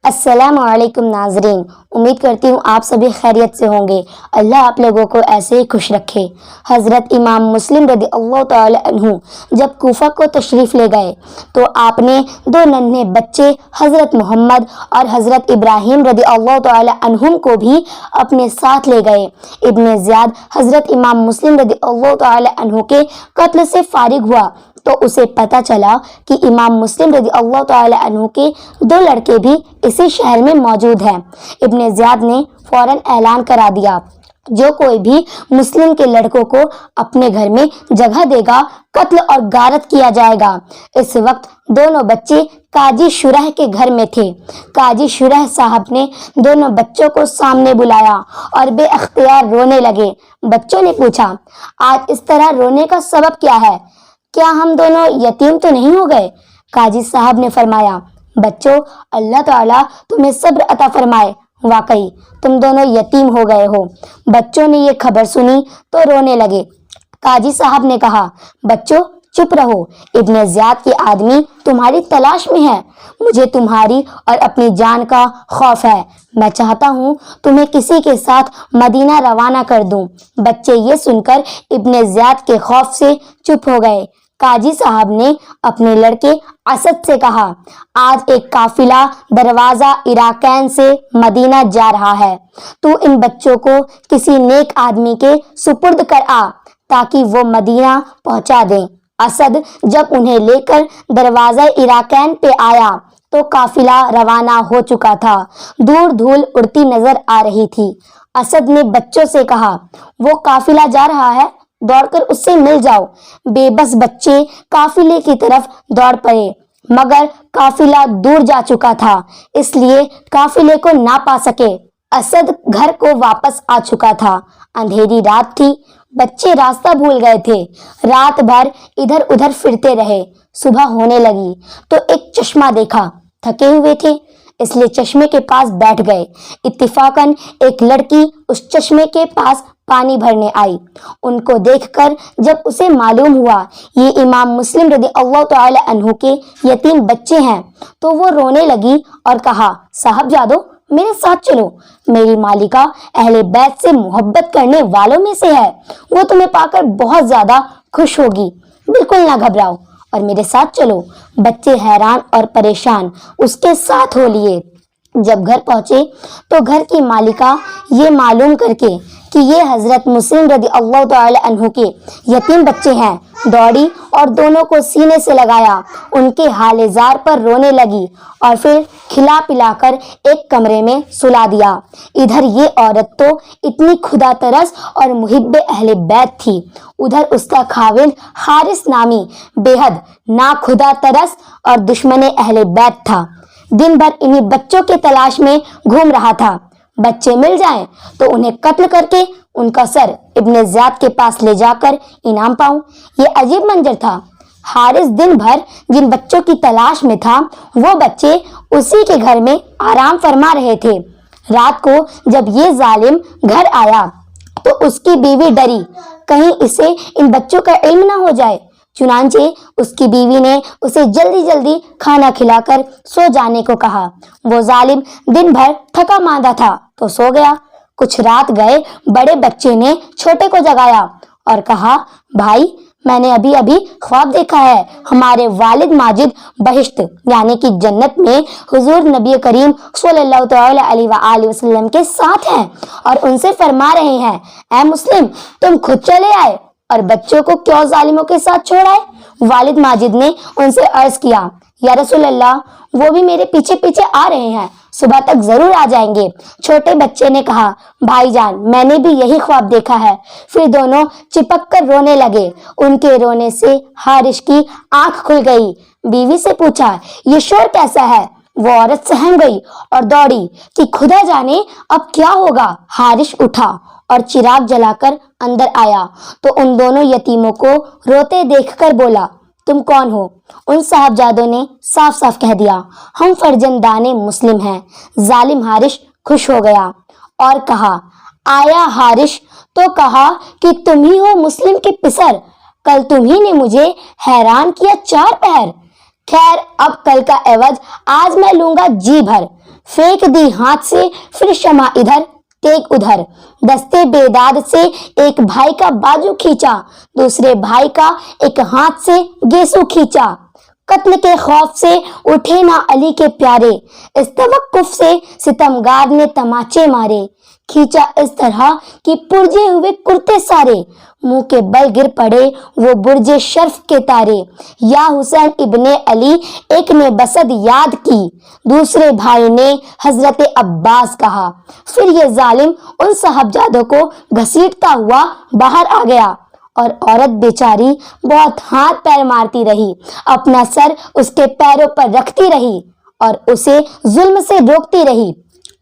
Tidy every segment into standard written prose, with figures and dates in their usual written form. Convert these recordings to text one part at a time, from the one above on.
अस्सलाम वालेकुम नाजरीन, उम्मीद करती हूँ आप सभी खैरियत से होंगे। अल्लाह आप लोगों को ऐसे ही खुश रखे। हज़रत इमाम मुस्लिम रज़ी अल्लाह ताला अन्हु जब कूफा को तशरीफ़ ले गए तो आपने दो नन्हे बच्चे हज़रत मोहम्मद और हज़रत इब्राहिम रज़ी अल्लाह ताला अन्हुम को भी अपने साथ ले गए। इब्ने ज़ियाद हज़रत इमाम मुस्लिम रज़ी अल्लाह ताला अन्हु के कत्ल से फारिग हुआ तो उसे पता चला कि इमाम मुस्लिम रज़ी अल्लाह ताला अन्हु के दो लड़के भी इसी शहर में मौजूद हैं। इब्ने ज़ियाद ने फौरन ऐलान करा दिया, जो कोई भी मुस्लिम के लड़कों को अपने घर में जगह देगा कत्ल और गारत किया जाएगा। इस वक्त दोनों बच्चे काजी शुरह के घर में थे। काजी शुरह साहब ने दोनों बच्चों को सामने बुलाया और बेअख्तियार रोने लगे। बच्चों ने पूछा, आज इस तरह रोने का सबब क्या है? क्या हम दोनों यतीम तो नहीं हो गए? काजी साहब ने फरमाया, बच्चों, अल्लाह ताला तुम्हें सब्र अता फरमाए, वाकई तुम दोनों यतीम हो गए हो। बच्चों ने ये खबर सुनी तो रोने लगे। काजी साहब ने कहा, बच्चों चुप रहो, इब्ने ज़ियाद के आदमी तुम्हारी तलाश में है। मुझे तुम्हारी और अपनी जान का खौफ है। मैं चाहता हूँ तुम्हें किसी के साथ मदीना रवाना कर दूं। बच्चे ये सुनकर इब्ने ज़ियाद के खौफ से चुप हो गए। काजी साहब ने अपने लड़के असद से कहा, आज एक काफिला दरवाजा इराकैन से मदीना जा रहा है। तू इन बच्चों को किसी नेक आदमी के सुपुर्द कर आ ताकि वो मदीना पहुंचा दें। असद जब उन्हें लेकर दरवाजा इराकैन पे आया तो काफिला रवाना हो चुका था। दूर धूल उड़ती नजर आ रही थी। असद ने बच्चों से कहा, वो काफिला जा रहा है, दौड़कर उससे मिल जाओ। बेबस बच्चे काफिले की तरफ दौड़ पड़े, मगर काफिला दूर जा चुका था, इसलिए काफिले को ना पा सके। असद घर को वापस आ चुका था। अंधेरी रात थी। बच्चे रास्ता भूल गए थे। रात भर इधर उधर फिरते रहे। सुबह होने लगी तो एक चश्मा देखा। थके हुए थे, इसलिए चश्मे के पास बैठ गए। इत्तिफाकन एक लड़की उस चश्मे के पास पानी भरने आई। उनको देखकर जब उसे मालूम हुआ ये इमाम मुस्लिम रज़ी अल्लाह ताला अन्हु के यतीम बच्चे हैं तो वो रोने लगी और कहा, साहबजादो मेरे साथ चलो। मेरी मालिका अहले बैत से मोहब्बत करने वालों में से है। वो तुम्हें पाकर बहुत ज्यादा खुश होगी। बिल्कुल ना घबराओ और मेरे साथ चलो। बच्चे हैरान और परेशान उसके साथ हो लिए। जब घर पहुंचे तो घर की मालिका ये मालूम करके कि ये हजरत मुस्लिम रज़ी अल्लाह ताला अन्हु के यतीम बच्चे हैं, दौड़ी और दोनों को सीने से लगाया, उनके हालेजार पर रोने लगी और फिर खिला पिलाकर एक कमरे में सुला दिया। इधर ये औरत तो इतनी खुदा तरस और मुहिब्बे अहले बैत थी, उधर उसका खाविंद हारिस नामी बेहद ना खुदा तरस और दुश्मने अहले बैत था। दिन भर इन्हीं बच्चों के तलाश में घूम रहा था। बच्चे मिल जाएं तो उन्हें कत्ल करके उनका सर इब्ने ज़ियाद के पास ले जाकर इनाम पाऊं। ये अजीब मंजर था। हारिस दिन भर जिन बच्चों की तलाश में था वो बच्चे उसी के घर में आराम फरमा रहे थे। रात को जब ये जालिम घर आया तो उसकी बीवी डरी, कहीं इसे इन बच्चों का इल्म ना हो जाए। चुनांचे उसकी बीवी ने उसे जल्दी जल्दी खाना खिलाकर सो जाने को कहा। वो जालिम दिन भर थका मांदा था तो सो गया। कुछ रात गए बड़े बच्चे ने छोटे को जगाया और कहा, भाई मैंने अभी अभी ख्वाब देखा है। हमारे वालिद माजिद बहिश्त यानी कि जन्नत में हुजूर नबी करीम सल्लल्लाहु अलैहि वसल्लम के साथ हैं और उनसे फरमा रहे हैं, ऐ मुस्लिम तुम खुद चले आए और बच्चों को क्यों जालिमों के साथ छोड़ आए? वालिद माजिद ने उनसे अर्ज किया, या रसूल अल्लाह वो भी मेरे पीछे पीछे आ रहे हैं, सुबह तक जरूर आ जाएंगे। छोटे बच्चे ने कहा, भाईजान मैंने भी यही ख्वाब देखा है। फिर दोनों चिपक कर रोने लगे। उनके रोने से हारिश की आंख खुल गई। बीवी से पूछा, ये शोर कैसा है? वो औरत सहम गई और दौड़ी कि खुदा जाने अब क्या होगा। हारिश उठा और चिराग जलाकर अंदर आया तो उन दोनों यतीमों को रोते देखकर बोला, तुम कौन हो? उन साहबजादों ने साफ साफ कह दिया, हम फर्जंदाने मुस्लिम हैं। जालिम हारिश खुश हो गया और कहा, आया हारिश तो कहा कि तुम ही हो मुस्लिम के पिसर। कल तुम्ही ने मुझे हैरान किया 4 पहर। खैर अब कल का एवज आज मैं लूंगा जी भर। फेंक दी हाथ से, फिर शमा इधर टेक उधर। दस्ते बेदाद से एक भाई का बाजू खींचा, दूसरे भाई का एक हाथ से गेसू खींचा। कत्ल के खौफ से उठे ना अली के प्यारे, इस तवक्कुफ से सितमगार ने तमाचे मारे। खींचा इस तरह कि पुरजे हुए कुर्ते सारे, मुंह के बल गिर पड़े वो बुर्जे शर्फ के तारे। या हुसैन इब्ने अली, एक ने बसद याद की, दूसरे भाई ने हजरत अब्बास कहा। फिर ये जालिम उन साहबजादों को घसीटता हुआ बाहर आ गया और औरत बेचारी बहुत हाथ पैर मारती रही, अपना सर उसके पैरों पर रखती रही और उसे जुल्म से रोकती रही,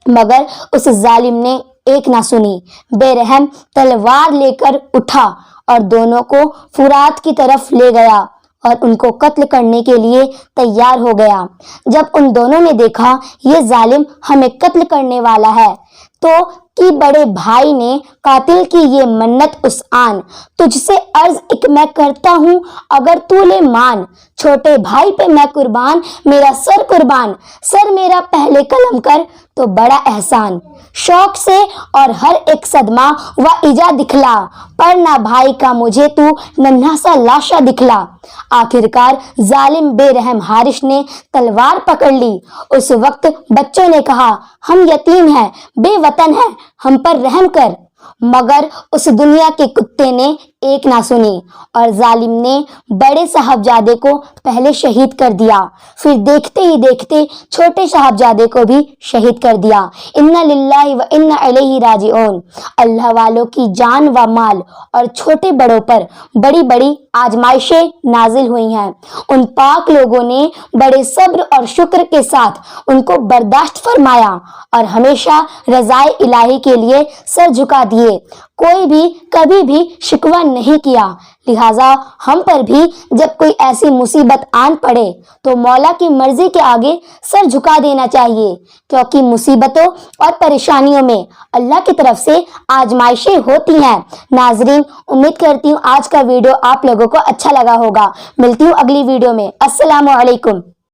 मगर उस जालिम ने एक ना सुनी। बेरहम तलवार लेकर उठा और दोनों को फुरात की तरफ ले गया और उनको कत्ल करने के लिए तैयार हो गया। जब उन दोनों ने देखा ये जालिम हमें कत्ल करने वाला है, तो कि बड़े भाई ने कातिल की ये मन्नत उस आन, तुझसे अर्ज एक मैं करता हूँ अगर तू ले मान। छोटे भाई पे मैं कुर्बान, मेरा सर कुर्बान, सर मेरा पहले कलम कर तो बड़ा एहसान। शौक से और हर एक सदमा व इजा दिखला, पर ना भाई का मुझे तू नन्हा सा लाशा दिखला। आखिरकार जालिम बेरहम हारिश ने तलवार पकड़ ली। उस वक्त बच्चों ने कहा हम यतीम हैं, बेवतन हैं, हम पर रहम कर, मगर उस दुनिया के कुत्ते ने एक ना सुनी और जालिम ने बड़े साहबजादे को पहले शहीद कर दिया, फिर देखते ही देखते छोटे साहबजादे को भी शहीद कर दिया। इन्ना लिल्लाहि व इन्ना इलैहि राजिऊन। अल्लाह वालों की जान व माल और छोटे बड़ों पर बड़ी बड़ी आजमाइशें नाजिल हुई हैं। उन पाक लोगों ने बड़े सब्र और शुक्र के साथ उनको बर्दाश्त फरमाया और हमेशा रज़ाए इलाही के लिए सर झुका दिए, कोई भी कभी भी शिकवा नहीं किया। लिहाजा हम पर भी जब कोई ऐसी मुसीबत आन पड़े तो मौला की मर्जी के आगे सर झुका देना चाहिए, क्योंकि मुसीबतों और परेशानियों में अल्लाह की तरफ से आजमाइशें होती हैं। नाजरीन, उम्मीद करती हूँ आज का वीडियो आप लोगों को अच्छा लगा होगा। मिलती हूँ अगली वीडियो में। अस्सलामु अलैकुम।